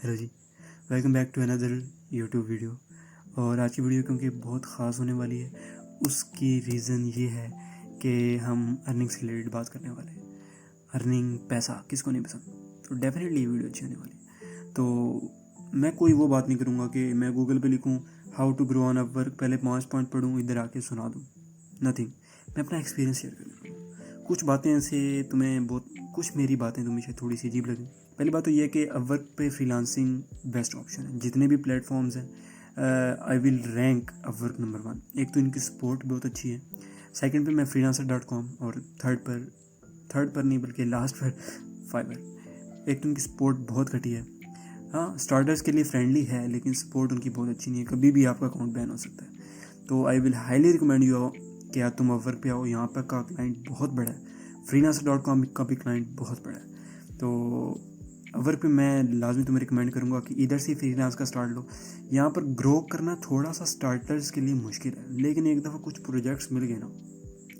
Hello ji, welcome back to another YouTube video. और आज की वीडियो क्योंकि बहुत ख़ास होने वाली है, उसकी रीज़न ये है कि हम अर्निंग से रिलेटेड बात करने वाले हैं। अर्निंग, पैसा किसको नहीं पसंद, तो डेफिनेटली ये वीडियो अच्छी होने वाली है। तो मैं कोई वो बात नहीं करूँगा कि मैं गूगल पे लिखूँ how to grow on Upwork, पहले 5 पॉइंट पढ़ूँ, इधर आके सुना दूँ। नथिंग, मैं अपना एक्सपीरियंस शेयर करने वाला हूँ। कुछ बातें ऐसे तुम्हें बहुत, कुछ मेरी बातें तुम्हें शायद थोड़ी सी अजीब लगें। पहली बात तो ये है कि अपवर्क पे फ्रीलांसिंग बेस्ट ऑप्शन है। जितने भी प्लेटफॉर्म्स हैं, I will rank Upwork number 1। एक तो इनकी सपोर्ट बहुत अच्छी है, सेकंड पे मैं freelancer.com, और थर्ड पर नहीं बल्कि लास्ट पर फाइवर। एक तो इनकी सपोर्ट बहुत घटिया है। हाँ, स्टार्टर्स के लिए फ्रेंडली है, लेकिन सपोर्ट उनकी बहुत अच्छी नहीं है, कभी भी आपका अकाउंट बैन हो सकता है। तो I will highly recommend you कि यार तुम अपवर्क पे आओ, यहाँ पर का क्लाइंट बहुत बड़ा है। freelancer.com का भी क्लाइंट बहुत बड़ा है। तो अपवर्क पे मैं लाजमी तुम्हें रिकमेंड करूँगा कि इधर से फ्रीलांस का स्टार्ट लो। यहाँ पर ग्रो करना थोड़ा सा स्टार्टर्स के लिए मुश्किल है, लेकिन एक दफ़ा कुछ प्रोजेक्ट्स मिल गए ना,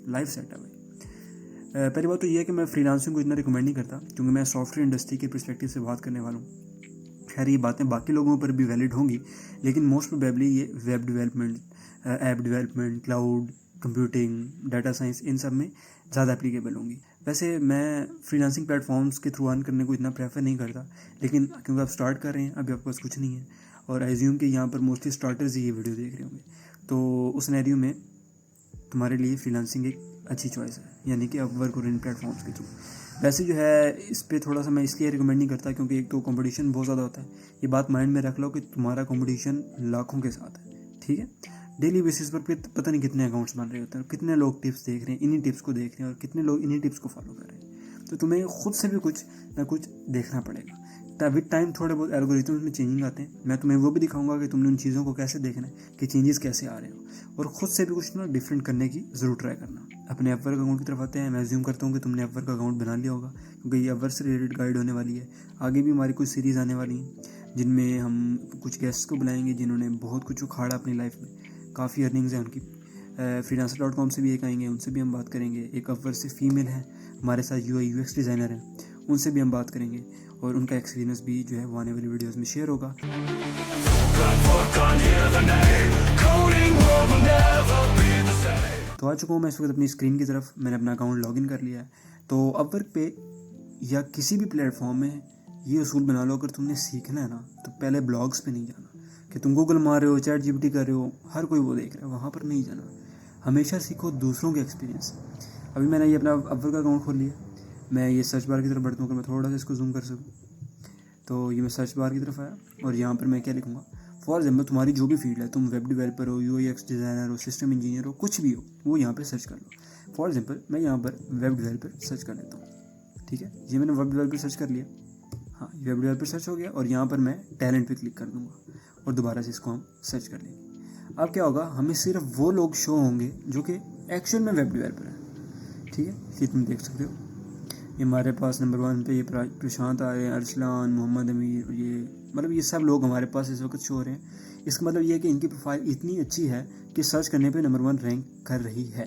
लाइफ सेट है भाई। पहली बात तो ये है कि मैं फ्रीलांसिंग को इतना रिकमेंड नहीं करता, क्योंकि मैं सॉफ्टवेयर इंडस्ट्री के पर्सपेक्टिव से बात करने वाला हूँ। खैर ये बातें बाकी लोगों पर भी वैलिड होंगी, लेकिन मोस्ट प्रोबेबली ये web development, app development, cloud computing, data science, इन सब में ज़्यादा एप्लीकेबल होंगी। वैसे मैं फ्रीलांसिंग प्लेटफॉर्म्स के थ्रू अर्न करने को इतना प्रेफर नहीं करता, लेकिन क्योंकि आप स्टार्ट कर रहे हैं, अभी आपके पास कुछ नहीं है, और एज्यूम कि यहाँ पर मोस्टली स्टार्टर्स ही ये वीडियो देख रहे होंगे, तो उस सिनेरियो में तुम्हारे लिए फ्रीलांसिंग एक अच्छी चॉइस है, यानी कि अपवर्क और इन प्लेटफॉर्म्स के थ्रू। वैसे जो है इस पर थोड़ा सा मैं इसलिए रिकमेंड नहीं करता क्योंकि एक तो कंपटीशन बहुत ज़्यादा होता है। ये बात माइंड में रख लो कि तुम्हारा कंपटीशन लाखों के साथ है, ठीक है। डेली बेसिस पर पता नहीं कितने अकाउंट्स बन रहे होते हैं, कितने लोग टिप्स देख रहे हैं, इन्हीं टिप्स को देख रहे हैं, और कितने लोग इन्हीं टिप्स को फॉलो कर रहे हैं। तो तुम्हें खुद से भी कुछ ना कुछ देखना पड़ेगा। विद टाइम थोड़े बहुत एल्गोरिथम्स में चेंजिंग आते हैं। मैं तुम्हें वो भी दिखाऊंगा कि तुमने उन चीज़ों को कैसे देखना है, कि चेंजेस कैसे आ रहे हो, और ख़ुद से भी कुछ ना डिफरेंट करने की ज़रूर ट्राई करना। अपने अपवर्क अकाउंट की तरफ आते हैं। मैं अज्यूम करता हूँ कि तुमने अपवर्क अकाउंट बना लिया होगा, क्योंकि ये अपवर्क से रिलेटेड गाइड होने वाली है। आगे भी हमारी कुछ सीरीज़ आने वाली हैं, जिनमें हम कुछ गेस्ट्स को बुलाएंगे जिन्होंने बहुत कुछ उखाड़ा अपनी लाइफ में, काफ़ी अर्निंग्स हैं उनकी। freelancer.com से भी एक आएंगे, उनसे भी हम बात करेंगे। एक अपवर्क से फीमेल है हमारे साथ, UI UX डिज़ाइनर हैं, उनसे भी हम बात करेंगे, और उनका एक्सपीरियंस भी जो है वो आने वाली वीडियोस में शेयर होगा। तो आ चुका हूँ मैं इस वक्त अपनी स्क्रीन की तरफ। मैंने अपना अकाउंट लॉगिन कर लिया है। तो अपवर्क पे या किसी भी प्लेटफॉर्म में ये उसूल बना लो, अगर तुमने सीखना है ना, तो पहले ब्लॉग्स पे नहीं जाना कि तुम गूगल मार रहे हो, चैट GPT कर रहे हो, हर कोई वो देख रहा है, वहाँ पर नहीं जाना। हमेशा सीखो दूसरों के एक्सपीरियंस। अभी मैंने ये अपना अपवर्क अकाउंट खोल लिया। मैं ये सर्च बार की तरफ बढ़ता हूँ, अगर मैं थोड़ा सा इसको जूम कर सकूँ, तो ये मैं सर्च बार की तरफ आया, और यहाँ पर मैं क्या लिखूँगा। फॉर एग्जाम्पल तुम्हारी जो भी फील्ड है, तुम वेब डेवलपर हो, UI UX डिज़ाइनर हो, सिस्टम इंजीनियर हो, कुछ भी हो, वो यहाँ पे सर्च कर लो। फॉर एग्जाम्पल मैं यहाँ पर वेब डेवलपर सर्च कर लेता हूँ, ठीक है। ये मैंने वेब डेवलपर सर्च कर लिया। हाँ, वेब डेवलपर सर्च हो गया, और यहाँ पर मैं टैलेंट पे क्लिक कर दूँगा, और दोबारा से इसको हम सर्च कर लेंगे। अब क्या होगा, हमें सिर्फ वो लोग शो होंगे जो कि एक्चुअल में वेब डेवलपर हैं, ठीक है। ये तुम देख सकते हो, ये हमारे पास नंबर 1 पे ये प्रशांत आ रहे हैं, अरसलान, मोहम्मद अमीर, ये मतलब ये सब लोग हमारे पास इस वक्त शो हो रहे हैं। इसका मतलब ये है कि इनकी प्रोफाइल इतनी अच्छी है कि सर्च करने पे नंबर 1 रैंक कर रही है।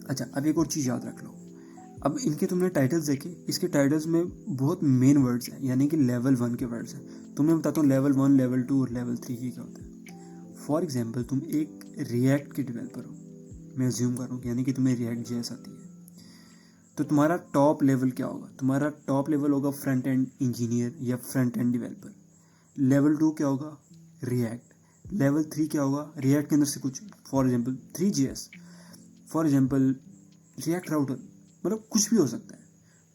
अच्छा, अब एक और चीज़ याद रख लो। अब इनके तुमने टाइटल्स देखे, इसके टाइटल्स में बहुत मेन वर्ड्स हैं, यानी कि लेवल 1 के वर्ड्स हैं। तुम्हें बताता हूँ लेवल 1, लेवल 2 और लेवल 3 की क्या होता है। फॉर एग्जाम्पल तुम एक रिएक्ट के डेवलपर हो, मैं अज्यूम कर रहा हूँ, यानी कि तुम्हें रिएक्ट JS आती है, तो तुम्हारा टॉप लेवल क्या होगा। तुम्हारा टॉप लेवल होगा फ्रंट एंड इंजीनियर या फ्रंट एंड डेवलपर। लेवल 2 क्या होगा, रिएक्ट। लेवल 3 क्या होगा, रिएक्ट के अंदर से कुछ, for example 3GS, for example react router, मतलब कुछ भी हो सकता है,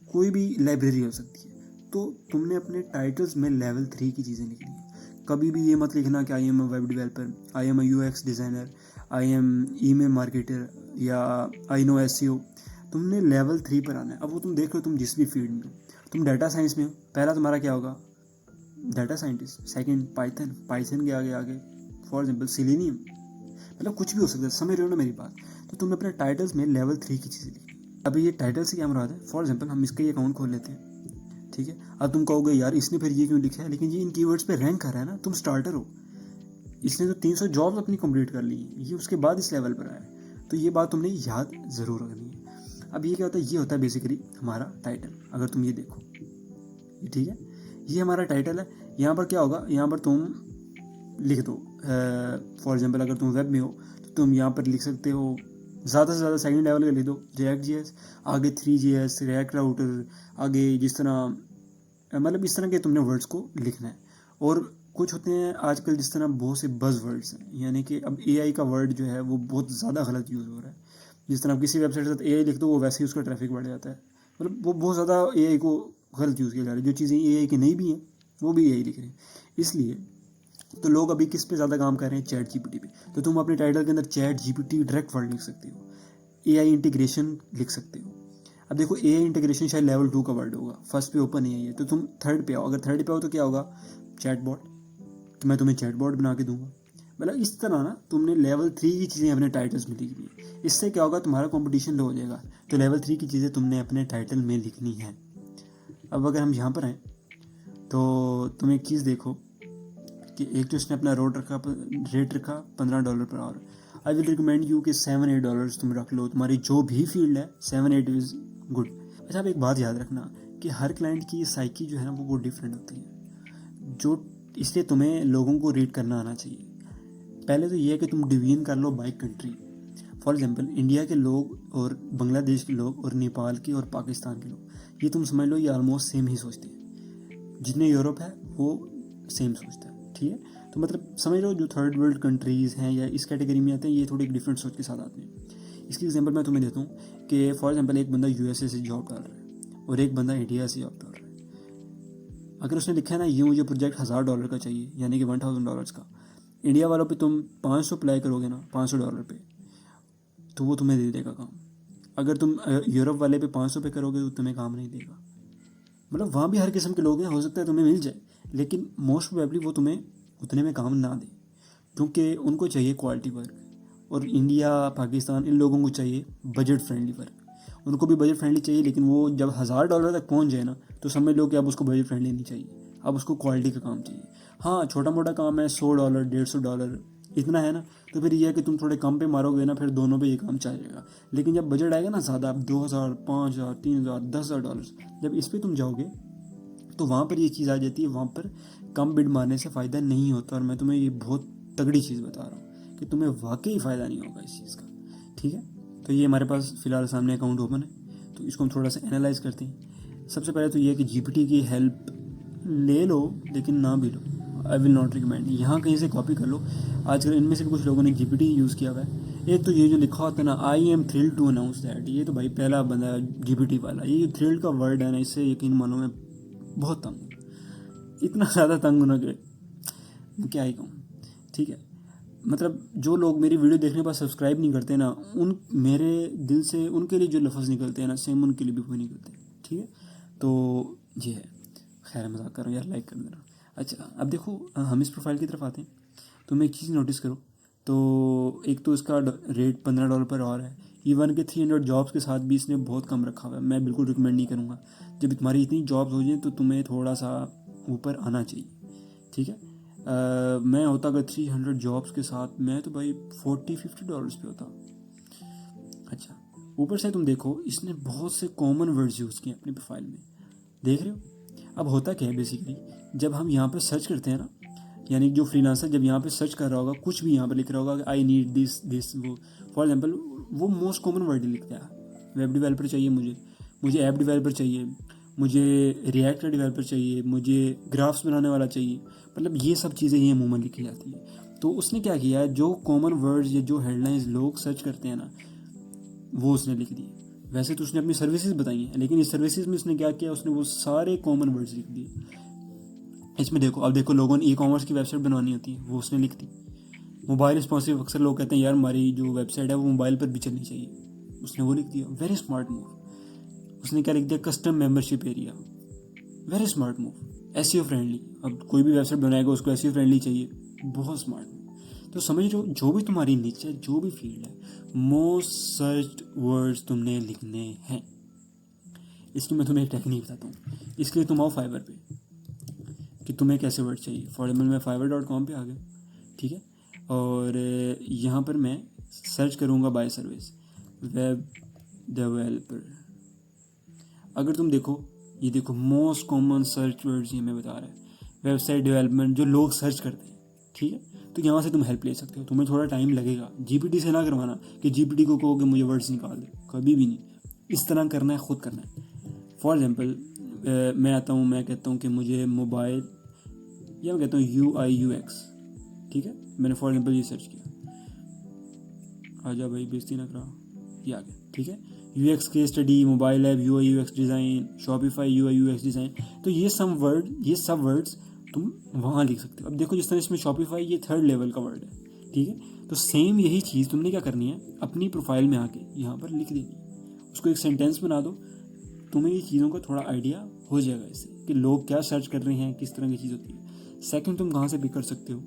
कोई भी लाइब्रेरी हो सकती है। तो तुमने अपने टाइटल्स में लेवल 3 की चीज़ें लिखनी है। कभी भी ये मत लिखना कि आई am a web developer, I am a UX designer, I am email marketer, या आई नो SEO। तुमने लेवल 3 पर आना है। अब वो तुम देख लो, तुम जिस भी फील्ड में हो, तुम डाटा साइंस में हो, पहला तुम्हारा क्या होगा, डाटा साइंटिस्ट। सेकंड पाइथन के आगे फॉर एग्जांपल सिलेनियम, मतलब कुछ भी हो सकता है, समझ रहे हो ना मेरी बात। तो तुम अपने टाइटल्स में लेवल 3 की चीज़ें लिखी। अभी ये टाइटल से क्या मुराद है, फॉर एग्जांपल हम इसका ये अकाउंट खोल लेते हैं, ठीक है। अब तुम कहोगे यार इसने फिर ये क्यों लिखा है, लेकिन ये इन कीवर्ड्स पे रैंक कर रहा है ना। तुम स्टार्टर हो, इसने तो 300 जॉब्स अपनी कंप्लीट कर ली, ये उसके बाद इस लेवल पर आया है। तो ये बात तुमने याद ज़रूर रखनी है। अब ये क्या होता है, ये होता है बेसिकली हमारा टाइटल। अगर तुम ये देखो, ये ठीक है, ये हमारा टाइटल है। यहाँ पर क्या होगा, यहाँ पर तुम लिख दो, फॉर एग्जांपल अगर तुम वेब में हो तो तुम यहाँ पर लिख सकते हो ज़्यादा से ज़्यादा सेकंड लेवल का लिख दो React.js, आगे 3JS, React राउटर, आगे जिस तरह मतलब इस तरह के तुमने वर्ड्स को लिखना है। और कुछ होते हैं आजकल जिस तरह बहुत से बज़ वर्ड्स हैं, यानी कि अब AI का वर्ड जो है वो बहुत ज़्यादा गलत यूज़ हो रहा है। जिस तरह किसी वेबसाइट के साथ AI लिख दो वो वैसे ही उसका ट्रैफिक बढ़ जाता है, मतलब वो बहुत ज़्यादा AI को गलत यूज़ किया जा रहा है। जो चीज़ें AI की नहीं भी हैं वो भी AI लिख रहे हैं। इसलिए तो लोग अभी किस पे ज़्यादा काम कर रहे हैं, ChatGPT पे। तो तुम अपने टाइटल के अंदर ChatGPT डायरेक्ट वर्ड लिख सकते हो, AI इंटीग्रेशन लिख सकते हो। अब देखो AI इंटीग्रेशन शायद लेवल 2 का वर्ड होगा, फर्स्ट पे ओपन AI है, तो तुम थर्ड पे आओ। अगर थर्ड पे आओ तो क्या होगा, चैटबॉट, तो मैं तुम्हें चैटबॉट बना के दूंगा। मतलब इस तरह ना तुमने लेवल 3 की चीज़ें अपने टाइटल्स में लिखनी है। इससे क्या होगा, तुम्हारा कंपटीशन लो हो जाएगा। तो लेवल 3 की चीज़ें तुमने अपने टाइटल में लिखनी है। अब अगर हम यहाँ पर आएँ तो तुम एक चीज़ देखो कि एक तो इसने अपना रेट रखा $15 per hour. I will recommend you कि $7-8 तुम रख लो, तुम्हारी जो भी फील्ड है 7-8 इज़ गुड। अच्छा, अब एक बात याद रखना कि हर क्लाइंट की साइकी जो है ना वो डिफरेंट होती है, जो इसलिए तुम्हें लोगों को रीड करना आना चाहिए। पहले तो ये है कि तुम डिवीजन कर लो by country. For example India के लोग और बांग्लादेश के लोग और नेपाल के और पाकिस्तान के लोग, ये तुम समझ लो ये ऑलमोस्ट सेम ही सोचते हैं। जितने यूरोप है वो सेम सोचता है, ठीक है। तो मतलब समझ लो जो थर्ड वर्ल्ड कंट्रीज़ हैं या इस कैटेगरी में आते हैं, ये थोड़ी डिफरेंट सोच के साथ आते हैं। इसकी एग्जांपल मैं तुम्हें देता हूँ कि फॉर एग्जांपल एक बंदा USA से जॉब डाल रहा है और एक बंदा इंडिया से जॉब डाल रहा है। अगर उसने लिखा है ना ये मुझे प्रोजेक्ट $1000 का चाहिए, यानी कि $1000 का, इंडिया वालों पे तुम 500 अप्लाई करोगे ना $500 पे, तो वो तुम्हें दे देगा काम। अगर तुम यूरोप वाले पे 500 पे करोगे तो तुम्हें काम नहीं देगा। मतलब वहाँ भी हर किस्म के लोग हैं, हो सकता है तुम्हें मिल जाए, लेकिन मोस्ट प्रोबेबली वो तुम्हें उतने में काम ना दे, क्योंकि उनको चाहिए क्वालिटी वर्क। और इंडिया पाकिस्तान इन लोगों को चाहिए बजट फ्रेंडली वर्क। उनको भी बजट फ्रेंडली चाहिए, लेकिन वो जब $1000 तक पहुँच जाए ना तो समझ लो कि अब उसको बजट फ्रेंडली नहीं चाहिए, अब उसको क्वालिटी का काम चाहिए। हाँ, छोटा मोटा काम है, $100 $150 इतना है ना, तो फिर ये है कि तुम थोड़े कम पे मारोगे ना, फिर दोनों पे ये काम चलेगा। लेकिन जब बजट आएगा ना ज़्यादा, 2000 5000 3000 $10,000, जब इस पर तुम जाओगे तो वहाँ पर ये चीज़ आ जाती है, वहाँ पर कम बिड मारने से फ़ायदा नहीं होता। और मैं तुम्हें ये बहुत तगड़ी चीज़ बता रहा हूँ कि तुम्हें वाकई फ़ायदा नहीं होगा इस चीज़ का, ठीक है। तो ये हमारे पास फ़िलहाल सामने अकाउंट ओपन है, तो इसको हम थोड़ा सा एनालाइज करते हैं। सबसे पहले तो ये है कि GPT की हेल्प ले लो, लेकिन ना भी लो, आई विल नॉट रिकमेंड। यहाँ कहीं से कॉपी कर लो। आजकल इनमें से भी कुछ लोगों ने GPT यूज़ किया हुआ है। एक तो ये जो लिखा होता है ना, I am thrilled to announce that, ये तो भाई पहला बंदा GPT वाला। ये जो थ्रिल्ड का वर्ड है ना, इससे यकीन मानो मैं बहुत तंग हूँ, इतना ज़्यादा तंग हूँ ना कि क्या ही कहूँ, ठीक है। मतलब जो लोग मेरी वीडियो देखने पर सब्सक्राइब नहीं करते ना, उन मेरे दिल से उनके लिए जो लफ्ज़ निकलते हैं ना, सेम उनके लिए भी कोई निकलते, ठीक है। तो ये है, खैर मजाक कर रहा हूँ यार, लाइक कर देना। अच्छा, अब देखो हम इस प्रोफाइल की तरफ आते हैं। तो मैं एक चीज़ नोटिस करो, तो एक तो इसका रेट $15 पर आवर है। इवन के 300 जॉब्स के साथ भी इसने बहुत कम रखा हुआ है। मैं बिल्कुल रिकमेंड नहीं करूँगा। जब तुम्हारी इतनी जॉब्स हो जाए तो तुम्हें थोड़ा सा ऊपर आना चाहिए, ठीक है। मैं होता अगर 300 जॉब्स के साथ, मैं तो भाई $40-50 पे होता। अच्छा, ऊपर से तुम देखो इसने बहुत से कॉमन वर्ड्स यूज़ किए अपनी प्रोफाइल में, देख रहे हो। अब होता क्या है बेसिकली, जब हम यहाँ पर सर्च करते हैं ना, यानी जो फ्रीलांसर जब यहाँ पे सर्च कर रहा होगा, कुछ भी यहाँ पर लिख रहा होगा कि आई नीड दिस दिस वो, फॉर एग्जांपल वो मोस्ट कॉमन वर्ड ही लिखता है। वेब डेवलपर चाहिए मुझे ऐप डेवलपर चाहिए, मुझे रिएक्ट का डेवलपर चाहिए, मुझे ग्राफ्स बनाने वाला चाहिए। मतलब ये सब चीज़ें ये मुँह में लिखी जाती है। तो उसने क्या किया, जो कॉमन वर्ड्स या जो हेडलाइंस लोग सर्च करते हैं ना, वो उसने लिख दिए। वैसे तो उसने अपनी सर्विसेज बताई हैं, लेकिन इस सर्विसेज में उसने क्या किया, उसने वो सारे कॉमन वर्ड्स लिख दिए। इसमें देखो, अब देखो लोगों ने ई कॉमर्स की वेबसाइट बनवानी होती है, वो उसने लिख दी। मोबाइल रिस्पॉन्सिव, अक्सर लोग कहते हैं यार हमारी जो वेबसाइट है वो मोबाइल पर भी चलनी चाहिए, उसने वो लिख दिया। Very smart move. उसने क्या लिख दिया, custom membership area, very smart move. SEO friendly, अब कोई भी वेबसाइट बनाएगा उसको एसईओ फ्रेंडली चाहिए, बहुत स्मार्ट मूव। तो समझ लो जो भी तुम्हारी नीचे है, जो भी फील्ड है, मोस्ट सर्च्ड वर्ड्स तुमने लिखने हैं। इसकी मैं तुम्हें एक टेक्निक बताता हूँ। इसके लिए तुम आओ फाइवर पे कि तुम्हें कैसे वर्ड चाहिए। फॉर एग्जाम्पल मैं fiverr.com पे आ गया, ठीक है। और यहाँ पर मैं सर्च करूँगा बाय सर्विस वेब डेवलपर। अगर तुम देखो ये देखो मोस्ट कॉमन सर्च वर्ड्स ये हमें बता रहा है, वेबसाइट डेवलपमेंट जो लोग सर्च करते हैं, ठीक है। तो यहाँ से तुम हेल्प ले सकते हो। तुम्हें थोड़ा टाइम लगेगा, जीपीटी से ना करवाना कि जीपीटी को कहो कि मुझे वर्ड्स निकाल दे, कभी भी नहीं। इस तरह करना है, खुद करना है। फॉर एग्जाम्पल मैं आता हूँ, मैं कहता हूँ कि मुझे मोबाइल, या मैं कहता हूँ UI UX, ठीक है। मैंने फॉर एग्जाम्पल ये सर्च किया, आजा भाई बेइज्जती ना करा, ये आ गया, ठीक है। UX case study, mobile app, UI UX design, Shopify UI UX design. तो ये सब वर्ड्स तुम वहाँ लिख सकते हो। अब देखो जिस तरह इसमें शॉपिफाई ये 3rd लेवल का वर्ड है, ठीक है। तो सेम यही चीज़ तुमने क्या करनी है, अपनी प्रोफाइल में आके यहाँ पर लिख देनी है, उसको एक सेंटेंस बना दो। तुम्हें ये चीज़ों का थोड़ा आइडिया हो जाएगा इससे कि लोग क्या सर्च कर रहे हैं, किस तरह की चीज़ होती है। सेकंड, तुम कहाँ से पिक कर सकते हो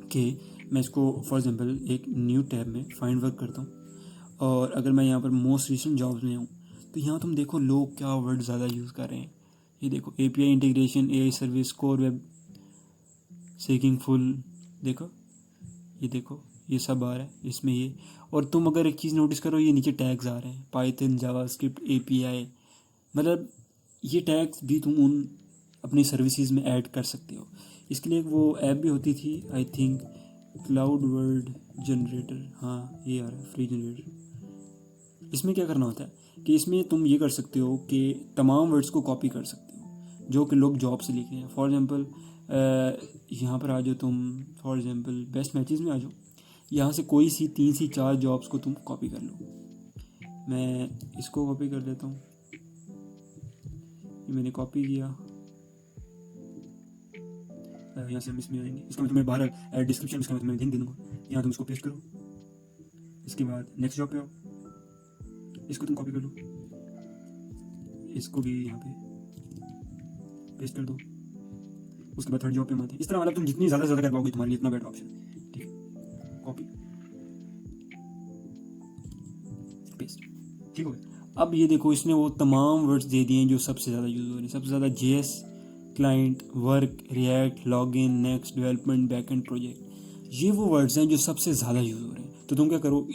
कि मैं इसको फॉर एग्जांपल एक न्यू टैब में फाइंड वर्क करता हूँ, और अगर मैं यहाँ पर मोस्ट रिसेंट जॉब्स में हूँ तो यहाँ तुम देखो लोग क्या वर्ड ज़्यादा यूज़ कर रहे हैं। ये देखो API integration, AI service, core web, seeking full, देखो ये देखो ये सब आ रहा है इसमें ये। और तुम अगर एक चीज़ नोटिस करो, ये नीचे टैग्स आ रहे हैं, पाइथन, जावास्क्रिप्ट, API, मतलब ये टैग्स भी तुम उन अपनी सर्विसेज में ऐड कर सकते हो। इसके लिए एक वो ऐप भी होती थी, I think cloud word generator, हाँ ये आ रहा है, फ्री जनरेटर। इसमें क्या करना होता है कि इसमें तुम ये कर सकते हो कि तमाम वर्ड्स को कॉपी कर सकते हो जो कि लोग जॉब से लिखे हैं। फॉर एग्जांपल यहाँ पर आ जाओ तुम, फॉर एग्जांपल बेस्ट मैचेस में आ जाओ, यहाँ से कोई सी 3 से 4 जॉब्स को तुम कॉपी कर लो। मैं इसको कॉपी कर लेता हूँ, ये मैंने कॉपी किया, यहाँ से हम इसमें आएंगे, इसको मैं तुम्हें बाहर डिस्क्रिप्शन में तुम्हें लिंक दे दूँगा, यहाँ तुम इसको पेस्ट करो। इसके बाद नेक्स्ट जॉब पे आओ, इसको तुम कॉपी कर लो, इसको भी यहाँ पे पेस्ट कर दो। उसके बाद 3rd जॉब पे हम आते हैं। इस तरह मतलब तुम जितनी ज़्यादा से ज़्यादा कर पाओगे तुम्हारे लिए इतना बेटर ऑप्शन है, ठीक है। कॉपी पेस्ट, ठीक हो गया। अब ये देखो इसने वो तमाम वर्ड्स दे दिए हैं जो सबसे ज़्यादा यूज़ हो रहे हैं। सबसे ज़्यादा JS, client, work, react, login, next, development, backend, project, ये वो वर्ड्स हैं जो सबसे ज़्यादा यूज़ हो रहे हैं। तो तुम क्या करो,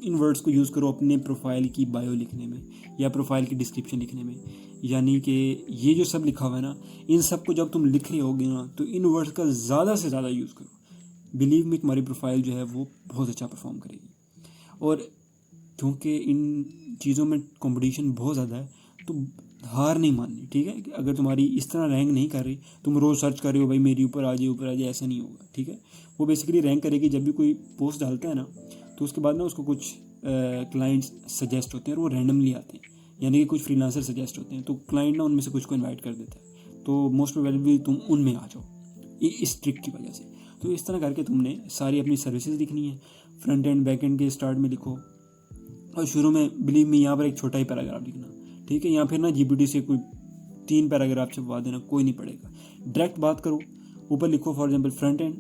इन वर्ड्स को यूज़ करो अपने प्रोफाइल की बायो लिखने में या प्रोफाइल की डिस्क्रिप्शन लिखने में। यानी कि ये जो सब लिखा हुआ है ना, इन सब को जब तुम लिख रहे होगे ना, तो इन वर्ड्स का ज़्यादा से ज़्यादा यूज़ करो। बिलीव मी, तुम्हारी प्रोफाइल जो है वो बहुत अच्छा परफॉर्म करेगी। और क्योंकि इन चीज़ों में कंपटीशन बहुत ज़्यादा है, तो हार नहीं माननी, ठीक है। अगर तुम्हारी इस तरह रैंक नहीं कर रही, तुम रोज़ सर्च कर रहे हो भाई मेरी ऊपर आ जाए, ऐसा नहीं होगा, ठीक है। वो बेसिकली रैंक करेगी जब भी कोई पोस्ट डालता है ना, तो उसके बाद ना उसको कुछ क्लाइंट्स सजेस्ट होते हैं, और वो रैंडमली आते हैं, यानी कि कुछ फ्रीलांसर सजेस्ट होते हैं, तो क्लाइंट ना उनमें से कुछ को इन्वाइट कर देता है, तो मोस्ट प्रोबेबली तुम उनमें आ जाओ इस ट्रिक की वजह से। तो इस तरह करके तुमने सारी अपनी सर्विसेज लिखनी है, फ्रंट एंड बैक एंड के स्टार्ट में लिखो, और शुरू में बिलीव मी यहाँ पर एक छोटा ही पैराग्राफ लिखना, ठीक है। यहाँ फिर ना जीपीटी से कोई 3 पैराग्राफ छपवा देना, कोई नहीं पड़ेगा। डायरेक्ट बात करो, ऊपर लिखो for example front end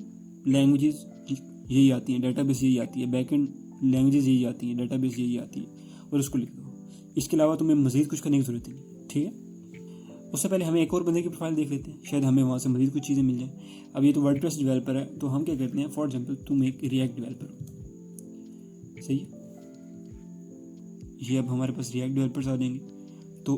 languages यही आती हैं, डेटाबेस यही आती है, बैक एंड लैंग्वेजेस यही आती हैं, डेटाबेस यही आती है, और उसको लिख दो। इसके अलावा तुम्हें मज़ीद कुछ करने की ज़रूरत नहीं, ठीक है। उससे पहले हमें एक और बंदे की प्रोफाइल देख लेते हैं, शायद हमें वहाँ से मज़ीद कुछ चीज़ें मिल जाए। अब ये तो वर्डप्रेस डेवलपर है, तो हम क्या करते हैं, फॉर एग्जांपल तुम एक रिएक्ट डेवलपर हो, सही है। ये अब हमारे पास रिएक्ट डेवलपर्स आ जाएंगे। तो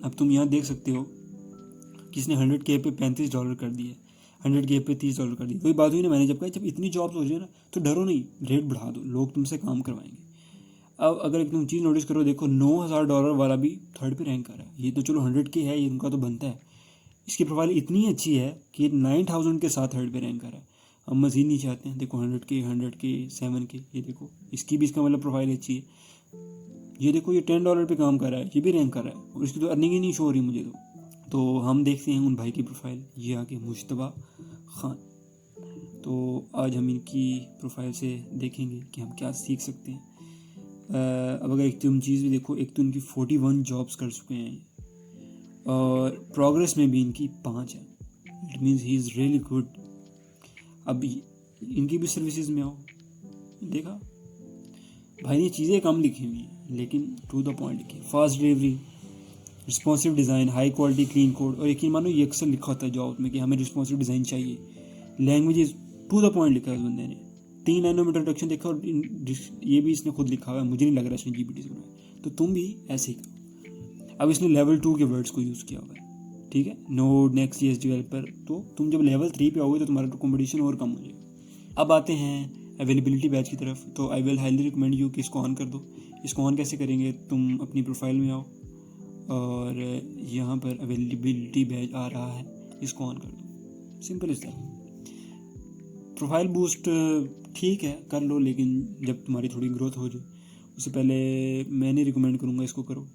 अब तुम यहाँ देख सकते हो कि इसने 100K पे $35 कर दिए, 100K पे $30 कर दिए। कोई बात हुई ना, मैंने जब कहा जब इतनी जॉब्स हो जाए ना तो डरो नहीं, रेट बढ़ा दो, लोग तुमसे काम करवाएंगे। अब अगर एक तुम चीज़ नोटिस करो, देखो $9,000 वाला भी 3rd पे रैंक कर रहा है। ये तो चलो 100K है, ये उनका तो बनता है। इसकी प्रोफाइल इतनी अच्छी है कि 9,000 के साथ 3rd पे रैंक कर रहा है। हम मज़ीद नहीं चाहते हैं, देखो 100K, 7K, ये देखो इसकी भी, इसका मतलब प्रोफाइल अच्छी है। ये देखो ये $10 पे काम कर रहा है, ये भी रैंक कर रहा है, और इसकी तो अर्निंग ही नहीं शो हो रही मुझे तो हम देखते हैं उन भाई की प्रोफाइल, ये आगे मुश्तबा खान। तो आज हम इनकी प्रोफाइल से देखेंगे कि हम क्या सीख सकते हैं। अब अगर एक तुम चीज़ भी देखो, एक तो इनकी 41 जॉब्स कर चुके हैं, और प्रोग्रेस में भी इनकी 5 है। It means he is really good. अब इनकी भी सर्विसेज में आओ, देखा भाई ने चीज़ें कम लिखी हुई हैं लेकिन टू द पॉइंट लिखी है। Fast delivery, responsive design, high quality clean code, और यकीन मानो ये अक्सर लिखा होता है जॉब में कि हमें रिस्पॉन्सिव डिज़ाइन चाहिए। लैंग्वेजेस टू द पॉइंट लिखा है उस बंदे ने, 3 लाइनों में इंट्रोडक्शन देखा, और ये भी इसने खुद लिखा हुआ है, मुझे नहीं लग रहा इसने जीपीटी से बनाया। तो तुम भी ऐसे ही करो। अब इसने लेवल 2 के वर्ड्स को यूज़ किया हुआ है, ठीक है, नोड, नेक्स्ट जेएस डेवलपर। तो तुम जब लेवल 3 पे आओगे तो तुम्हारा कंपटीशन और कम हो जाएगा। अब आते हैं अवेलेबिलिटी बैच की तरफ। तो I will highly recommend you कि इसको ऑन कर दो। इसको ऑन कैसे करेंगे, तुम अपनी प्रोफाइल में आओ और यहाँ पर अवेलेबिलिटी बैच आ रहा है, इसको ऑन कर दो। सिंपल इस तरह। प्रोफाइल बूस्ट ठीक है कर लो, लेकिन जब तुम्हारी थोड़ी ग्रोथ हो जाए उससे पहले मैं नहीं रिकमेंड करूँगा इसको करो,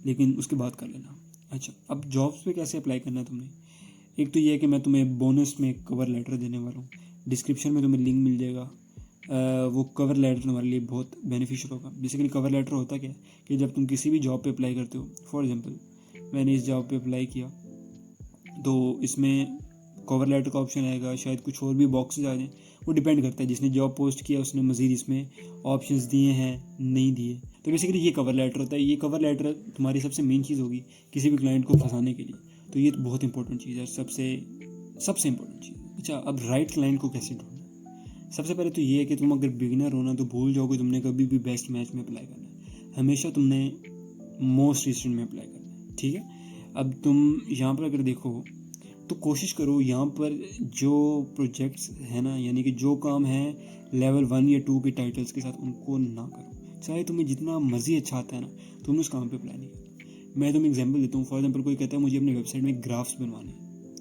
लेकिन उसके बाद कर लेना। अच्छा, अब जॉब्स पे कैसे अप्लाई करना है तुमने। एक तो ये है कि मैं तुम्हें बोनस में कवर लेटर देने वाला हूँ, डिस्क्रिप्शन में तुम्हें लिंक मिल जाएगा। वो कवर लेटर तुम्हारे लिए बहुत बेनिफिशियल होगा। बेसिकली कवर लेटर होता क्या है कि जब तुम किसी भी जॉब पे अप्लाई करते हो, फॉर एग्जांपल मैंने इस जॉब पे अप्लाई किया तो इसमें कवर लेटर का ऑप्शन आएगा, शायद कुछ और भी बॉक्सेस आ जाएं, वो डिपेंड करता है जिसने जॉब पोस्ट किया उसने मज़ीद इसमें ऑप्शंस दिए हैं नहीं दिए। तो बेसिकली ये कवर लेटर होता है। ये कवर लेटर तुम्हारी सबसे मेन चीज़ होगी किसी भी क्लाइंट को फंसाने के लिए। तो ये तो बहुत इंपॉर्टेंट चीज़ है, सबसे इंपॉर्टेंट चीज़। अच्छा, अब राइट क्लाइंट को कैसे ढूंढना। सबसे पहले तो ये है कि तुम अगर बिगिनर हो ना तो भूल जाओगे तुमने कभी भी बेस्ट मैच में अप्लाई करना है। हमेशा तुमने मोस्ट रिसेंट में अप्लाई करना है, ठीक है। अब तुम यहाँ पर अगर देखो तो कोशिश करो यहाँ पर जो प्रोजेक्ट्स है ना, यानी कि जो काम है लेवल 1 या 2 के टाइटल्स के साथ, उनको ना करो। चाहे तुम्हें जितना मर्जी अच्छा आता है ना, तुमने उस काम पे अप्लाई नहीं करना। मैं तुम्हें एग्जांपल देता हूँ। फॉर एग्जांपल कोई कहता है मुझे अपनी वेबसाइट में ग्राफ्स बनवाने,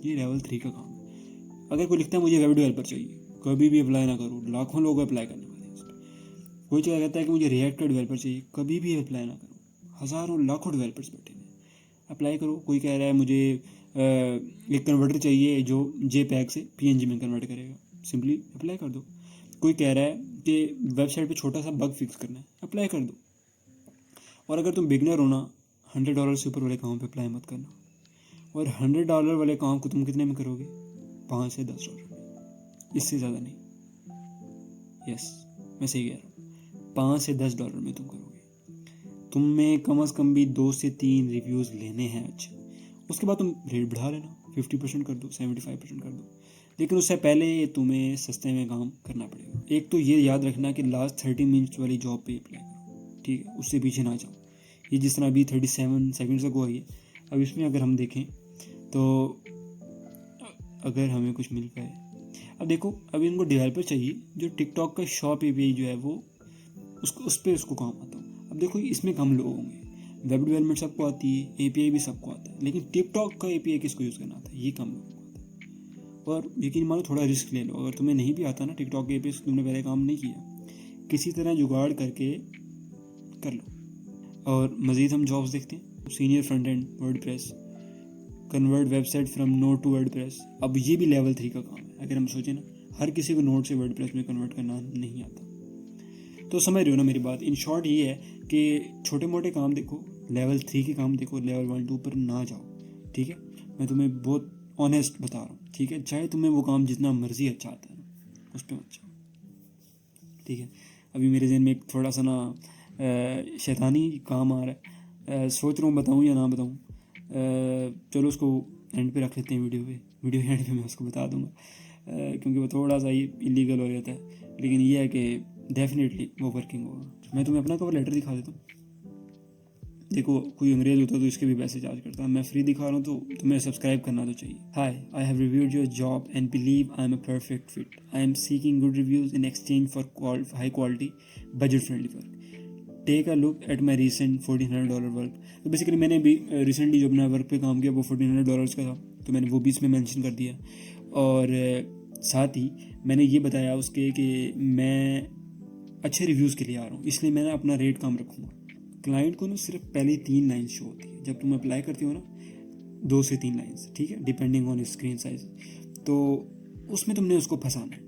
ये लेवल 3 का काम है। अगर कोई लिखता है मुझे वेब डेवलपर चाहिए, कभी भी अप्लाई ना करो। लाखों लोग अप्लाई करने वाले हैं इस पर। कोई क्या कहता है कि मुझे रिएक्ट का डेवलपर चाहिए, कभी भी अप्लाई ना करो। हज़ारों लाखों डेवलपर्स बैठे हैं, अप्लाई करो। कोई कह रहा है मुझे एक कन्वर्टर चाहिए जो JPEG से PNG में कन्वर्ट करेगा, सिंपली अप्लाई कर दो। कोई कह रहा है कि वेबसाइट पे छोटा सा बग फिक्स करना है, अप्लाई कर दो। और अगर तुम बिगनर हो ना, $100 से ऊपर वाले काम पे अप्लाई मत करना। और $100 वाले काम को तुम कितने में करोगे, 5 से 10 डॉलर में, इससे ज़्यादा नहीं। यस, मैं सही कह रहा हूँ, 5 से 10 डॉलर में तुम करोगे। तुम्हें कम से कम भी 2 से 3 रिव्यूज़ लेने हैं अच्छे। उसके बाद तुम रेट बढ़ा लेना, 50% कर दो, 75% कर दो। लेकिन उससे पहले तुम्हें सस्ते में काम करना पड़ेगा। एक तो ये याद रखना कि लास्ट 30 मिनट्स वाली जॉब पे अप्लाई करो, ठीक है, उससे पीछे ना जाओ। ये जिस तरह अभी 37 सेकेंड्स तक हुआ है, अब इसमें अगर हम देखें तो अगर हमें कुछ मिल पाए। अब देखो, अभी इनको डेवलपर चाहिए जो टिकटॉक का शॉप API जो है वो उस पर काम आता हो। अब देखो इसमें कम लोग होंगे, वेब डेवलपमेंट सबको आती है, API भी सबको आता है, लेकिन टिकटॉक का API किसको यूज़ करना आता है, ये कम लोगों को आता है। और यकीन मानो थोड़ा रिस्क ले लो। अगर तुम्हें नहीं भी आता ना टिकटॉक के API, तुमने पहले काम नहीं किया, किसी तरह जुगाड़ करके कर लो। और मज़ीद हम जॉब्स देखते हैं। Senior front end WordPress, convert website from node to WordPress. अब ये भी लेवल 3 का काम है। अगर हम सोचें ना, हर किसी को नोड से वर्डप्रेस में कन्वर्ट करना नहीं आता। तो समझ रहे हो ना मेरी बात। इन शॉर्ट ये है कि छोटे मोटे काम देखो, लेवल 3 के काम देखो, लेवल 1-2 पर ना जाओ, ठीक है। मैं तुम्हें बहुत ऑनेस्ट बता रहा हूँ, ठीक है। चाहे तुम्हें वो काम जितना मर्जी अच्छा आता है ना, उस पर मत जाओ, ठीक है। अभी मेरे जहन में एक थोड़ा सा ना शैतानी काम आ रहा है, सोच रहा हूँ बताऊँ या ना बताऊँ। चलो उसको एंड पे रख लेते हैं, वीडियो एंड पे मैं उसको बता दूँगा, क्योंकि वो थोड़ा सा ही इलीगल हो जाता है। लेकिन ये है कि डेफिनेटली वो वर्किंग होगा। मैं तुम्हें अपना कवर लेटर दिखा देता हूँ। देखो, कोई अंग्रेज होता तो इसके भी पैसे चार्ज करता। मैं फ्री दिखा रहा हूँ तो तुम्हें सब्सक्राइब करना तो चाहिए। Hi, I have reviewed your job and believe I am a perfect fit. I am seeking good reviews in exchange for high quality budget friendly work. Take a look at my recent $1,400 work. तो basically मैंने भी recently जो अपना work पे काम किया वो $1,400 का था, तो मैंने वो भी इसमें मैंशन कर दिया। और साथ ही मैंने ये बताया उसके कि मैं अच्छे रिव्यूज़ के लिए आ रहा हूँ, इसलिए मैं अपना रेट कम रखूँगा। क्लाइंट को ना सिर्फ पहली 3 लाइन्स शो होती है जब तुम अप्लाई करते हो ना, 2 से 3 लाइन्स, ठीक है, डिपेंडिंग ऑन स्क्रीन साइज। तो उसमें तुमने उसको फंसाना है,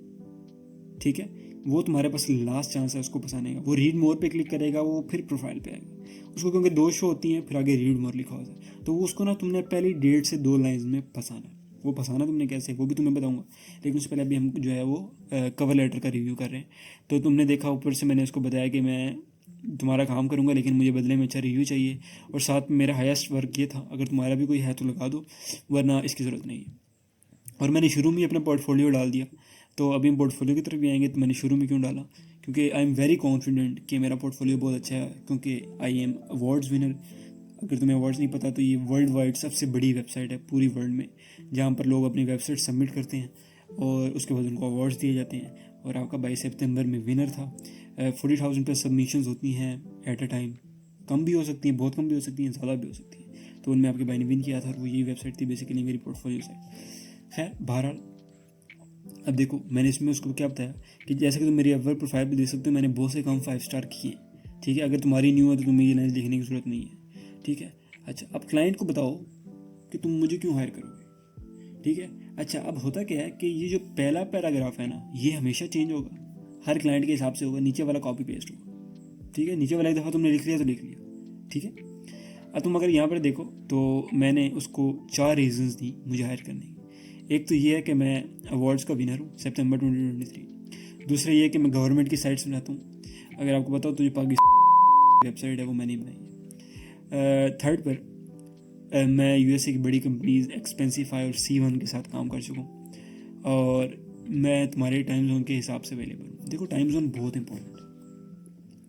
ठीक है। वो तुम्हारे पास लास्ट चांस है उसको फंसाने का। वो रीड मोर पे क्लिक करेगा, वो फिर प्रोफाइल पे आएगा उसको, क्योंकि 2 शो होती हैं, फिर आगे रीड मोर लिखा होता है। तो उसको ना तुमने पहली 1.5 से 2 लाइन्स में फंसाना है। वो फंसाना तुमने कैसे, वो भी तुम्हें बताऊंगा। लेकिन उससे पहले अभी हम जो है वो कवर लेटर का रिव्यू कर रहे हैं। तो तुमने देखा ऊपर से मैंने उसको बताया कि मैं तुम्हारा काम करूंगा, लेकिन मुझे बदले में अच्छा रिव्यू चाहिए। और साथ में मेरा हाईएस्ट वर्क ये था, अगर तुम्हारा भी कोई है तो लगा दो, वरना इसकी ज़रूरत नहीं है। और मैंने शुरू में अपना पोर्टफोलियो डाल दिया। तो अभी हम पोर्टफोलियो की तरफ भी आएंगे। तो मैंने शुरू में क्यों डाला, क्योंकि आई एम वेरी कॉन्फिडेंट कि मेरा पोर्टफोलियो बहुत अच्छा है, क्योंकि आई एम अवार्ड्स विनर। अगर तुम्हें अवार्ड्स नहीं पता तो ये वर्ल्ड वाइड सबसे बड़ी वेबसाइट है पूरी वर्ल्ड में, जहाँ पर लोग अपनी वेबसाइट सबमिट करते हैं और उसके बाद उनको अवार्ड्स दिए जाते हैं। और आपका 22 सितंबर में विनर था। 40,000 प्लस सबमिशंस होती हैं एट अ टाइम, कम भी हो सकती हैं, बहुत कम भी हो सकती हैं, ज़्यादा भी हो सकती हैं। तो उनमें आपके भाई ने विन किया था और वो यही वेबसाइट थी बेसिकली मेरी पोर्टफोलियो साइट। खैर बहरहाल, अब देखो मैंने इसमें उसको क्या बताया कि जैसे कि तुम मेरी अवर प्रोफाइल पे देख सकते हो, मैंने बहुत से काम 5 स्टार किए, ठीक है। अगर तुम्हारी न्यू है तो तुम्हें ये लाइन लिखने की ज़रूरत नहीं है, ठीक है। अच्छा, अब क्लाइंट को बताओ कि तुम मुझे क्यों हायर करोगे, ठीक है। अच्छा, अब होता क्या है कि ये जो पहला पैराग्राफ है ना, ये हमेशा चेंज होगा, हर क्लाइंट के हिसाब से होगा, नीचे वाला कॉपी पेस्ट होगा, ठीक है। नीचे वाला एक दफ़ा तुमने लिख लिया तो लिख लिया, ठीक है। अब तुम अगर यहाँ पर देखो तो मैंने उसको 4 रीजंस दी मुझे हायर करने की। एक तो ये है कि मैं अवार्ड्स का विनर हूँ सितंबर 2023। दूसरा ये है कि मैं गवर्नमेंट की साइट से बनाता हूँ। अगर आपको बताओ तो जो पाकिस्तान वेबसाइट है वो मैंने बनाई है। थर्ड पर मैं यूएसए की बड़ी कंपनीज एक्सपेंसिफाई और C1 के साथ काम कर चुका हूँ और मैं तुम्हारे टाइम जोन के हिसाब से अवेलेबल हूँ। देखो टाइम जोन बहुत इंपॉर्टेंट है।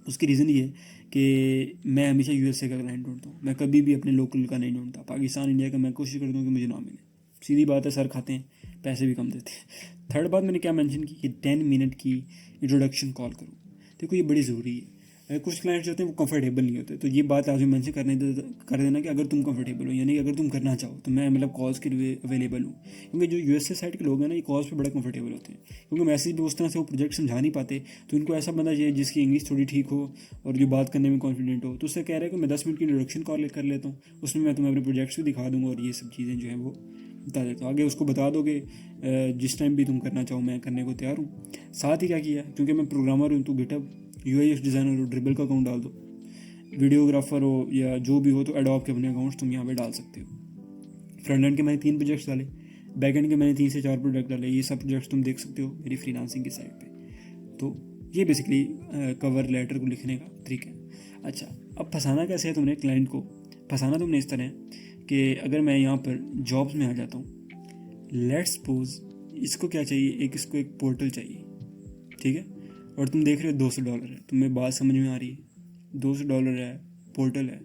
उसकी रीज़न ये है कि मैं हमेशा यूएसए का क्लाइंट ढूंढता हूँ, मैं कभी भी अपने लोकल का नहीं ढूंढता। पाकिस्तान इंडिया का मैं कोशिश करता हूँ कि मुझे ना मिले, सीधी बात है, सर खाते हैं, पैसे भी कम देते हैं। थर्ड बात मैंने क्या मेंशन की कि 10 मिनट की इंट्रोडक्शन कॉल करो। देखो ये बड़ी ज़रूरी है। कुछ क्लाइंट्स होते हैं वो कंफर्टेबल नहीं होते, तो ये बात आज मेंशन कर देना कि अगर तुम कंफर्टेबल हो, यानी कि अगर तुम करना चाहो तो मैं मतलब कॉल्स के लिए अवेलेबल हूँ। क्योंकि जो यूएसए साइड के लोग हैं ना, ये कॉल्स पे बड़ा कंफर्टेबल होते हैं, क्योंकि मैसेज भी उस तरह से वो प्रोजेक्ट समझा नहीं पाते। तो उनको ऐसा बंदा चाहिए जिसकी इंग्लिश थोड़ी ठीक हो और जो बात करने में कॉन्फिडेंट हो। तो उससे कह रहे हैं कि मैं 10 मिनट की इंट्रोडक्शन कॉल कर लेता हूँ, उसमें मैं तुम्हें अपने प्रोजेक्ट्स भी दिखा दूँगा और ये सब चीज़ें जो है वो बता देता हूँ। आगे उसको बता दोगे जिस टाइम भी तुम करना चाहो मैं करने को तैयार हूँ। साथ ही क्या किया, क्योंकि मैं प्रोग्रामर हूँ तो गिटहब यूआईएक्स डिज़ाइनर हो, ड्रिबल का अकाउंट डाल दो। वीडियोग्राफर हो या जो भी हो तो एडोब के अपने अकाउंट्स तुम यहाँ पे डाल सकते हो। फ्रंट एंड के मैंने 3 प्रोजेक्ट्स डाले, बैक एंड के मैंने 3 से 4 प्रोजेक्ट डाले। ये सब प्रोजेक्ट्स तुम देख सकते हो मेरी फ्रीलांसिंग की साइट पे। तो ये बेसिकली कवर लेटर को लिखने का तरीका है। अच्छा, अब फंसाना कैसे है तुमने क्लाइंट को? फंसाना तुमने इस तरह है कि अगर मैं यहाँ पर जॉब्स में आ जाता हूँ, लेट्स सपोज इसको क्या चाहिए, इसको एक पोर्टल चाहिए, ठीक है। और तुम देख रहे हो $200 है, तुम्हें बात समझ में आ रही है, $200 है, पोर्टल है।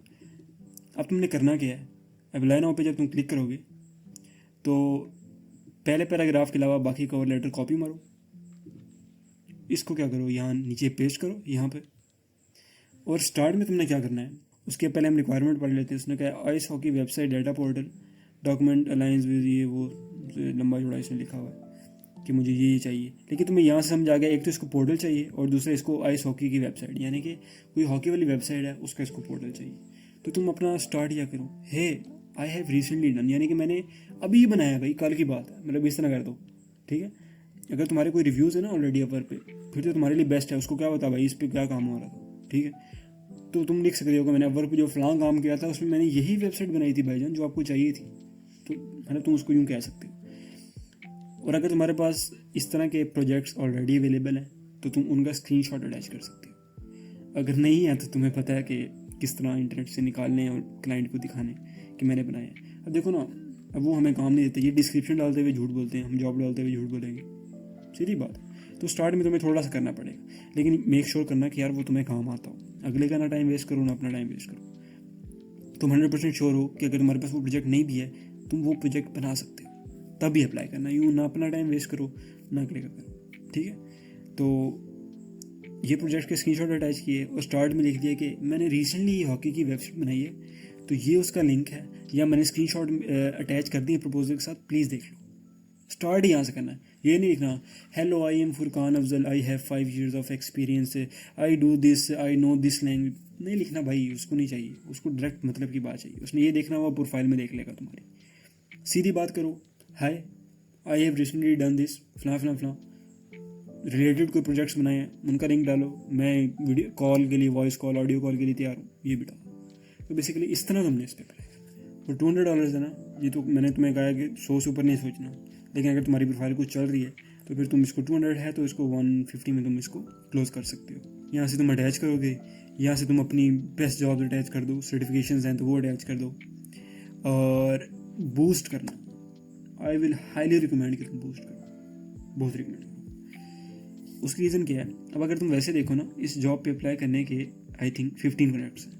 अब तुमने करना क्या है, अप्लाई नाउ पे जब तुम क्लिक करोगे तो पहले पैराग्राफ के अलावा बाकी कवर लेटर कॉपी मारो, इसको क्या करो यहाँ नीचे पेस्ट करो यहाँ पे। और स्टार्ट में तुमने क्या करना है, उसके पहले हम रिक्वायरमेंट पढ़ लेते हैं। उसने कहा ice hockey website data portal document aligns with ये वो लंबा चौड़ा इसमें लिखा हुआ है कि मुझे ये चाहिए। लेकिन तुम्हें यहाँ से समझ आ गया, एक तो इसको पोर्टल चाहिए और दूसरा इसको आइस हॉकी की वेबसाइट, यानी कि कोई हॉकी वाली वेबसाइट है उसका इसको पोर्टल चाहिए। तो तुम अपना स्टार्ट या करो, हे आई हैव रिसेंटली डन, यानी कि मैंने अभी बनाया भाई, कल की बात है, मतलब इस तरह कर दो, ठीक है। अगर तुम्हारे कोई रिव्यूज़ है ना ऑलरेडी अपर पे, फिर तो तुम्हारे लिए बेस्ट है। उसको क्या बता भाई इस पर क्या काम हो रहा था, ठीक है। तो तुम लिख सकते हो कि मैंने अवर पे जो फलां काम किया था उसमें मैंने यही वेबसाइट बनाई थी भाईजान जो आपको चाहिए थी। तो है ना, तुम उसको यूँ कह सकते हो। और अगर तुम्हारे पास इस तरह के प्रोजेक्ट्स ऑलरेडी अवेलेबल हैं तो तुम उनका स्क्रीनशॉट अटैच कर सकते हो। अगर नहीं है तो तुम्हें पता है कि किस तरह इंटरनेट से निकालने और क्लाइंट को दिखाने कि मैंने बनाया है। अब देखो ना, अब वो हमें काम नहीं देते, ये डिस्क्रिप्शन डालते हुए झूठ बोलते हैं, हम जॉब डालते हुए झूठ बोलेंगे, सीधी बात है। तो स्टार्ट में तुम्हें थोड़ा सा करना पड़ेगा, लेकिन मेक श्योर करना कि यार वो तुम्हें काम आता हो। अगले का ना टाइम वेस्ट करो ना अपना टाइम वेस्ट करो। तुम 100% श्योर हो कि अगर तुम्हारे पास वो प्रोजेक्ट नहीं भी है तुम वो प्रोजेक्ट बना सकते हो, तभी अप्लाई करना। यूँ ना अपना टाइम वेस्ट करो ना अगले का करो, ठीक है। तो ये प्रोजेक्ट के स्क्रीनशॉट अटैच किए और स्टार्ट में लिख दिया कि मैंने रिसेंटली हॉकी की वेबसाइट बनाई है, तो ये उसका लिंक है, या मैंने स्क्रीनशॉट अटैच कर दिए प्रपोजल के साथ, प्लीज़ देख लो। स्टार्ट ही यहाँ से करना है, ये नहीं लिखना hello I am Furqan Afzal, I have 5 years of experience, I do this, I know this language. नहीं लिखना भाई, उसको नहीं चाहिए, उसको डायरेक्ट मतलब की बात चाहिए। उसने ये देखना वो प्रोफाइल में देख लेगा तुम्हारी। सीधी बात करो, hi I have recently done this, फलां फलां फलां, रिलेटेड कोई प्रोजेक्ट्स बनाए हैं उनका लिंक डालो, मैं वीडियो कॉल के लिए, वॉइस कॉल, ऑडियो कॉल के लिए तैयार हूँ, ये भी डालो। तो बेसिकली इस तरह तुमने इस पर करेगा। और $200 है ना, ये तो मैंने तुम्हें कहा कि 100 से ऊपर नहीं सोचना, लेकिन अगर तुम्हारी प्रोफाइल कुछ चल रही है तो फिर तुम इसको 200 है तो इसको 150 में तुम इसको क्लोज कर सकते हो। यहाँ से तुम अटैच करोगे, यहाँ से तुम अपनी बेस्ट जॉब अटैच कर दो, सर्टिफिकेशंस हैं तो वो अटैच कर दो। और बूस्ट करना, आई विल हाईली रिकमेंड कि तुम बूस्ट करो, बहुत रिकमेंड करो। उसकी रीज़न क्या है, अब अगर तुम वैसे देखो ना, इस जॉब पे अप्लाई करने के आई थिंक 15 मिनट्स हैं,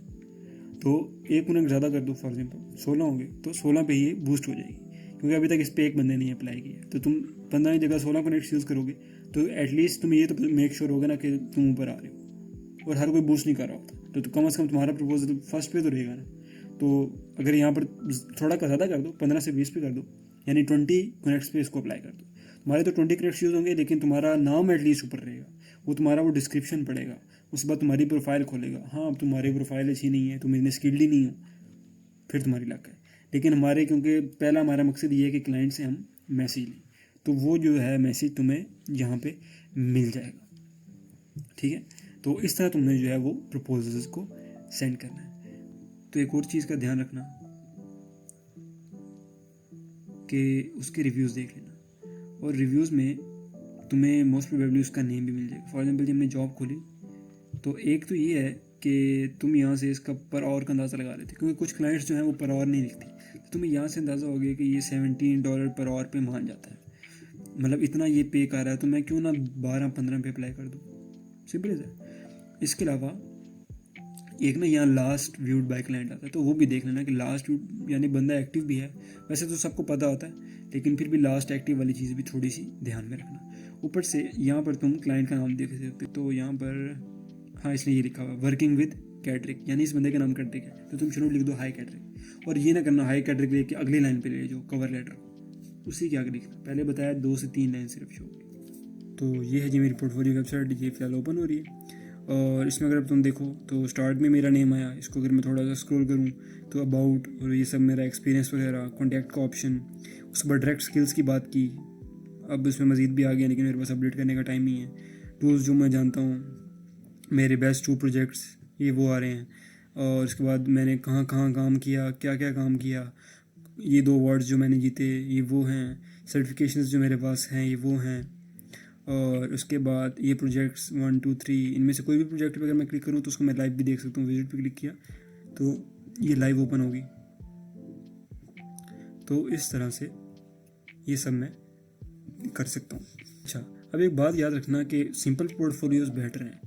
तो एक कनेक्ट ज़्यादा कर दो, फॉर एग्जाम्पल 16 होंगे तो 16 पे ही बूस्ट हो जाएगी, क्योंकि अभी तक इस पर एक बंदे ने अप्लाई किया। तो तुम 15 की जगह 16 कनेक्ट यूज़ करोगे तो एटलीस्ट तुम ये तो मेक श्योर होगा ना कि तुम ऊपर आ रहे हो, और हर कोई बूस्ट नहीं कर रहा होता, तो कम से कम तुम्हारा प्रपोजल फर्स्ट पे तो रहेगा ना। तो अगर यहाँ पर थोड़ा ज़्यादा कर दो, 15 से 20 पे कर दो, यानी 20 कनेक्ट्स पे इसको अप्लाई कर दो। तुम्हारे तो 20 कनेक्ट्स यूज़ होंगे, लेकिन तुम्हारा नाम एटलीस्ट ऊपर रहेगा, वो तुम्हारा वो डिस्क्रिप्शन पड़ेगा, उसके बाद तुम्हारी प्रोफाइल खोलेगा। हाँ, अब तुम्हारी प्रोफाइल अच्छी नहीं है, तुम इतने स्किल्ड ही नहीं हो, फिर तुम्हारी लक है। लेकिन हमारे, क्योंकि पहला हमारा मकसद ये है कि क्लाइंट से हम मैसेज लें, तो वो जो है मैसेज तुम्हें यहाँ पे मिल जाएगा, ठीक है। तो इस तरह तुमने जो है वो प्रपोजल्स को सेंड करना है। तो एक और चीज़ का ध्यान रखना कि उसके रिव्यूज़ देख लेना, और रिव्यूज़ में तुम्हें मोस्ट प्रोबेबली उसका नेम भी मिल जाएगा। फॉर एग्जाम्पल जब मैं जॉब खोली तो एक तो ये है कि तुम यहाँ से इसका पर आवर का अंदाज़ा लगा लेते, क्योंकि कुछ क्लाइंट्स जो हैं वो पर आवर नहीं लिखते, तो तुम्हें यहाँ से अंदाज़ा हो गया कि ये $17 पर आवर पे मान जाता है, मतलब इतना ये पे कर रहा है, तो मैं क्यों ना 12-15 पे अप्लाई कर दूँ, सिंपल है। इसके अलावा एक ना यहाँ लास्ट व्यूड बाय क्लाइंट आता है, तो वो भी देख लेना कि लास्ट व्यूड यानी बंदा एक्टिव भी है। वैसे तो सबको पता होता है, लेकिन फिर भी लास्ट एक्टिव वाली चीज़ भी थोड़ी सी ध्यान में रखना। ऊपर से यहाँ पर तुम क्लाइंट का नाम देख सकते हो, तो यहाँ पर हाँ इसलिए ये लिखा हुआ है वर्किंग विद कैटरिक, यानी इस बंदे का नाम कैटरिक है, तो तुम शुरू लिख दो हाई कैटरिक। और ये ना करना हाई कैटरिक लेके अगली लाइन पर ले जाओ कवर लेटर, उसी के आगे लिखना। पहले बताया 2 से 3 लाइन सिर्फ शो होगी। तो ये है जी मेरी पोर्टफोलियो वेबसाइट, ये फिलहाल ओपन हो रही है। और इसमें अगर तुम देखो तो स्टार्ट में मेरा नेम आया, इसको अगर मैं थोड़ा सा स्क्रॉल करूँ तो अबाउट और ये सब मेरा एक्सपीरियंस वगैरह, कॉन्टैक्ट का ऑप्शन, उसके बाद डायरेक्ट स्किल्स की बात की। अब इसमें मज़ीद भी आ गया, लेकिन मेरे पास अपडेट करने का टाइम नहीं है। टूल्स जो मैं जानता हूँ, मेरे बेस्ट 2 प्रोजेक्ट्स ये वो आ रहे हैं, और उसके बाद मैंने कहाँ कहाँ काम किया, क्या क्या काम किया, ये 2 अवार्ड्स जो मैंने जीते ये वो हैं, सर्टिफिकेशंस जो मेरे पास हैं ये वो हैं। और उसके बाद ये प्रोजेक्ट्स 1 2 3, इनमें से कोई भी प्रोजेक्ट पर अगर मैं क्लिक करूँ तो उसको मैं लाइव भी देख सकता हूँ। विजिट पे क्लिक किया तो ये लाइव ओपन होगी। तो इस तरह से ये सब मैं कर सकता हूँ। अच्छा, अब एक बात याद रखना कि सिंपल पोर्टफोलियोज बेटर हैं।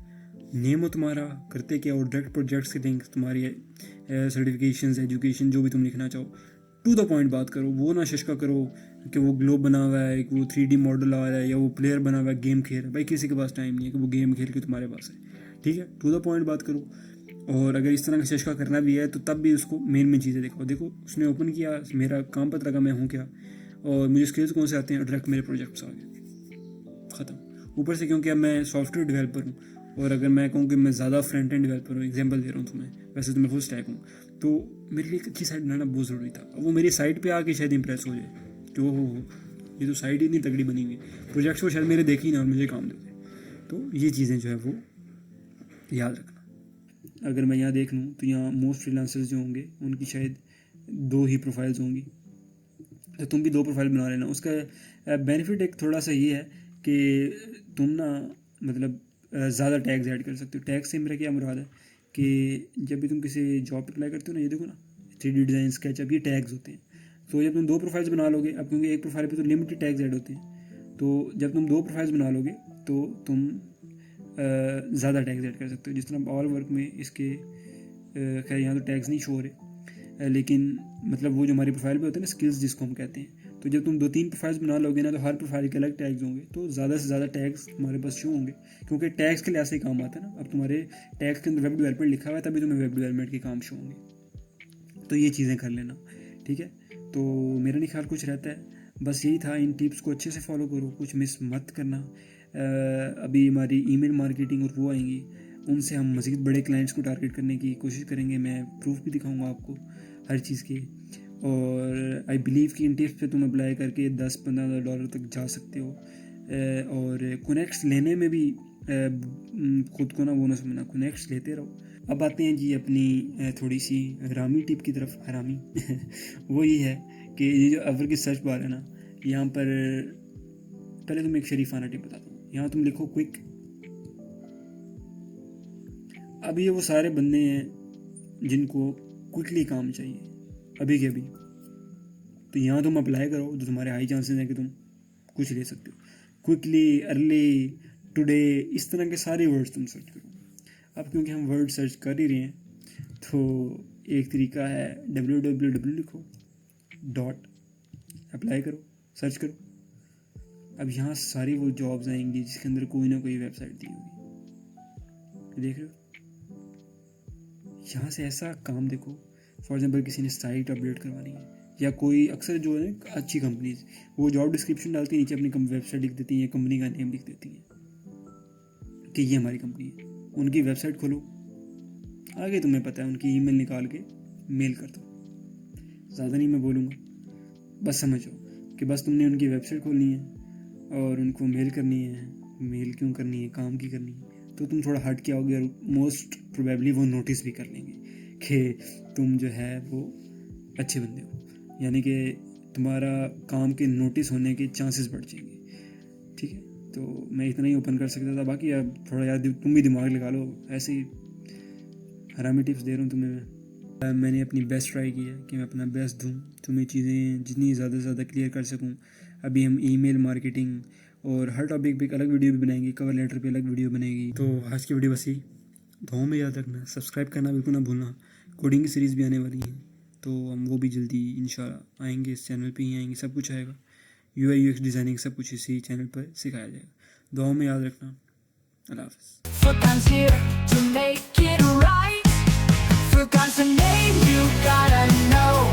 नेम हो तुम्हारा, करते क्या हो, डायरेक्ट प्रोजेक्ट्स के लिंक, तुम्हारी सर्टिफिकेशंस, एजुकेशन, जो भी तुम लिखना चाहो, टू द पॉइंट बात करो। वो ना शशका करो कि वो ग्लोब बना हुआ है, वो 3D मॉडल आ रहा है, या वो प्लेयर बना हुआ है गेम खेल रहा है। भाई किसी के पास टाइम नहीं है कि वो गेम खेल के तुम्हारे पास है, ठीक है। टू द पॉइंट बात करो। और अगर इस तरह का शशका करना भी है तो तब भी उसको मेन चीज़ें देखो उसने ओपन किया, मेरा काम पता लगा मैं हूँ क्या, और मुझे स्किल्स कौन से आते हैं, डायरेक्ट मेरे प्रोजेक्ट्स आ गए, ख़त्म। ऊपर से क्योंकि अब मैं सॉफ्टवेयर डेवलपर हूँ, और अगर मैं कहूँ कि मैं ज़्यादा फ्रंट एंड डेवलपर हूँ, एग्जांपल दे रहा हूँ तुम्हें, वैसे तो मैं फुल स्टैक हूँ, तो मेरे लिए एक अच्छी साइट बनाना बहुत ज़रूरी था। अब वो मेरी साइट पे आके शायद इंप्रेस हो जाए कि वो हो ये तो साइट ही इतनी तगड़ी बनी हुई है, प्रोजेक्ट्स को शायद मेरे देखी ना और मुझे काम देते। तो ये चीज़ें जो है वो याद रखना। अगर मैं यहाँ देख लूँ तो यहाँ मोस्ट फ्रीलांसर्स जो होंगे उनकी शायद 2 ही प्रोफाइल्स होंगी, तो तुम भी 2 प्रोफाइल बना लेना। उसका बेनिफिट एक थोड़ा सा ये है कि तुम ना मतलब ज़्यादा टैग्स ऐड कर सकते हो। टैग से मेरा क्या मुराद है कि जब भी तुम किसी जॉब अप्लाई करते हो ना, ये देखो ना 3D डिज़ाइन, स्केचअप, ये टैग्स होते हैं। तो जब तुम 2 प्रोफाइल्स बना लोगे, अब क्योंकि एक प्रोफाइल पे तो लिमिटेड टैग्स ऐड होते हैं, तो जब तुम 2 प्रोफाइल्स बना लोगे तो तुम ज़्यादा टैग्स ऐड कर सकते हो। जिस तरह ऑल वर्क में इसके खैर यहाँ तो टैग्स नहीं शो हो रहे, लेकिन मतलब वो जो हमारी प्रोफाइल पे होते हैं ना, स्किल्स जिसको हम कहते हैं, तो जब तुम 2-3 प्रोफाइल्स बना लोगे ना, तो हर प्रोफाइल के अलग टैग्स होंगे, तो ज़्यादा से ज़्यादा टैग्स हमारे पास शो होंगे, क्योंकि टैग्स के लिए ऐसे ही काम आता है ना। अब तुम्हारे टैग्स के अंदर वेब डेवलपमेंट लिखा हुआ है, तभी तुम्हें वेब डेवलपमेंट के काम शो होंगे। तो ये चीज़ें कर लेना, ठीक है। तो मेरा नहीं ख्याल कुछ रहता है, बस यही था। इन टिप्स को अच्छे से फॉलो करो, कुछ मिस मत करना। अभी हमारी ईमेल मार्केटिंग और वो आएंगी, उनसे हम मज़ीद बड़े क्लाइंट्स को टारगेट करने की कोशिश करेंगे। मैं प्रूफ भी दिखाऊंगा आपको हर चीज़ की, और आई बिलीव कि इन टिप्स पे तुम अप्लाई करके $10-15 तक जा सकते हो। और कनेक्ट्स लेने में भी खुद को ना वो ना समझना, कनेक्ट्स लेते रहो। अब आते हैं जी अपनी थोड़ी सी हरामी टिप की तरफ। हरामी वो ये है कि ये जो अवर की सर्च बार है ना, यहाँ पर पहले तुम्हें एक शरीफाना टिप बताता हूँ। यहाँ तुम लिखो क्विक। अब ये वो सारे बंदे हैं जिनको क्विकली काम चाहिए, अभी के अभी। तो यहाँ तुम अप्लाई करो तो तुम्हारे हाई चांसेस हैं कि तुम कुछ ले सकते हो। क्विकली, अर्ली, टुडे, इस तरह के सारे वर्ड्स तुम सर्च करो। अब क्योंकि हम वर्ड सर्च कर ही रहे हैं, तो एक तरीका है www लिखो, डॉट अप्लाई करो, सर्च करो। अब यहाँ सारी वो जॉब्स आएंगी जिसके अंदर कोई ना कोई वेबसाइट दी होगी, देख रहे हो। यहाँ से ऐसा काम देखो, फॉर एग्जांपल किसी ने साइट अपडेट करवानी है, या कोई अक्सर जो है अच्छी कंपनीज वो जॉब डिस्क्रिप्शन डालती है, नीचे अपनी वेबसाइट लिख देती है, कंपनी का नेम लिख देती है कि ये हमारी कंपनी है। उनकी वेबसाइट खोलो, आगे तुम्हें पता है उनकी ईमेल निकाल के मेल कर दो। ज़्यादा नहीं मैं बोलूँगा, बस समझो कि बस तुमने उनकी वेबसाइट खोलनी है और उनको मेल करनी है। मेल क्यों करनी है, काम की करनी है, तो तुम थोड़ा हट के आओगे और मोस्ट प्रोबेबली वो नोटिस भी कर लेंगे कि तुम जो है वो अच्छे बंदे हो, यानी कि तुम्हारा काम के नोटिस होने के चांसेस बढ़ जाएंगे। ठीक है, तो मैं इतना ही ओपन कर सकता था, बाकी अब थोड़ा यार तुम भी दिमाग लगा लो, ऐसे ही हरामी टिप्स दे रहा हूँ तुम्हें। मैंने अपनी बेस्ट ट्राई की है कि मैं अपना बेस्ट दूँ, तुम्हें चीज़ें जितनी ज़्यादा से ज़्यादा क्लियर कर सकूँ। अभी हम ईमेल मार्केटिंग और हर टॉपिक पे एक अलग वीडियो भी बनाएंगे, कवर लेटर पे अलग वीडियो बनेगी। तो आज की वीडियो बस ही, दुआओं में याद रखना, सब्सक्राइब करना बिल्कुल ना भूलना। कोडिंग की सीरीज़ भी आने वाली है, तो हम वो भी जल्दी इंशाल्लाह आएंगे, इस चैनल पे ही आएंगे, सब कुछ आएगा। UI UX डिज़ाइनिंग सब कुछ इसी चैनल पर सिखाया जाएगा। दुआओं में याद रखना। अल्लाह हाफ़िज़। Furqan's here to make it right. Furqan's the name you gotta know.